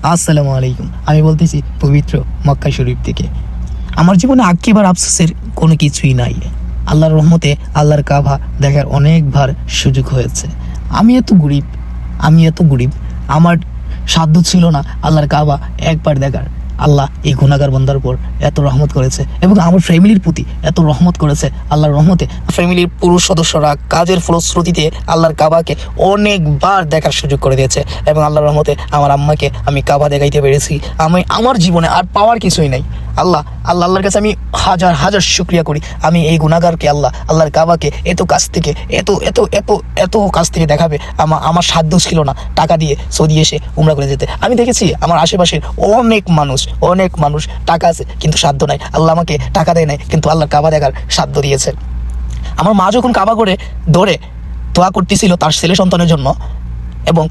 আসসালামু আলাইকুম। আমি বলতেছি পবিত্র মক্কা শরীফ থেকে। আমার জীবনে আকিবার আফসোসের কোনো কিছুই নাই। আল্লাহর রহমতে আল্লাহর কাবা দেখার অনেকবার সুযোগ হয়েছে। আমি এত গরিব, আমার সাধ্য ছিল না আল্লাহর কাবা একবার দেখার। আল্লাহ এই গুনাহগার বান্দার উপর এত রহমত করেছে এবং আমার ফ্যামিলির প্রতি এত রহমত করেছে। আল্লাহর রহমতে ফ্যামিলির পুরুষ সদস্যরা কাজের ফলশ্রুতিতে আল্লাহর কাবাকে অনেকবার দেখার সুযোগ করে দিয়েছে এবং আল্লাহর রহমতে আমার আম্মাকে আমি কাবা দেখাইতে পেরেছি। আমার জীবনে আর পাওয়ার কিছুই নাই। আল্লাহর কাছে আমি হাজার হাজার শুকরিয়া করি। আমি এই গুনাহগারকে আল্লাহর কাবাকে এত কাছ থেকে এত এত এত এত কাছ থেকে দেখাবে আমার সাধ্য ছিল না টাকা দিয়ে সৌদি এসে উমরা করে যেতে। আমি দেখেছি আমার আশেপাশের অনেক মানুষ টাকা আছে কিন্তু সাধ্য নাই। আল্লাহ আমাকে টাকা দেয় নাই কিন্তু আল্লাহর কাবা দেখার সাধ্য দিয়েছে। আমার মা যখন কাবা করে ধরে দোয়া করতেছিল তার ছেলে সন্তানের জন্য, এবং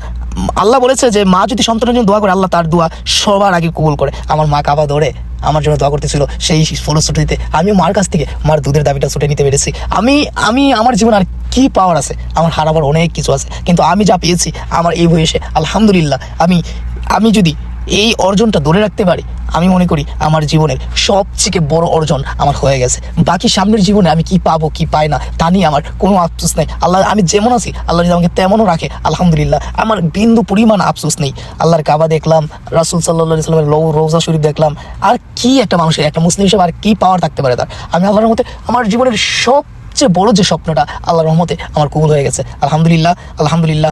আল্লাহ বলেছে যে মা যদি সন্তানের জন্য দোয়া করে আল্লাহ তার দোয়া সবার আগে কবুল করে। আমার মা কাবা ধরে আমার জন্য দোয়া করতেছিল, সেই ফলশ্রুতিতে আমি মার কাছ থেকে মার দুধের দাবিটা ছুটে নিতে পেরেছি। আমি আমার জীবন আর কি পাওয়ার আছে? আমার হারাবার অনেক কিছু আছে কিন্তু আমি যা পেয়েছি আমার এই বয়সে আলহামদুলিল্লাহ, আমি যদি এই অর্জনটা ধরে রাখতে পারি আমি মনে করি আমার জীবনের সবথেকে বড় অর্জন আমার হয়ে গেছে। বাকি সামনের জীবনে আমি কি পাবো কি পাই না তা নিয়ে আমার কোনো আফসোস নেই। আল্লাহ আমি যেমন আছি আল্লাহ যদি আমাকে তেমনও রাখে আলহামদুলিল্লাহ, আমার বিন্দু পরিমাণ আফসোস নেই। আল্লাহর কাবা দেখলাম, রাসূল সাল্লাল্লাহু আলাইহি সাল্লামের রওজা শরীফ দেখলাম, আর কি একটা মানুষের, একটা মুসলিম হিসেবে আর কি পাওয়ার থাকতে পারে তার? আমি আল্লাহর রহমতে আমার জীবনের সবচেয়ে বড় যে স্বপ্নটা আল্লাহর রহমতে আমার কবুল হয়ে গেছে। আলহামদুলিল্লাহ।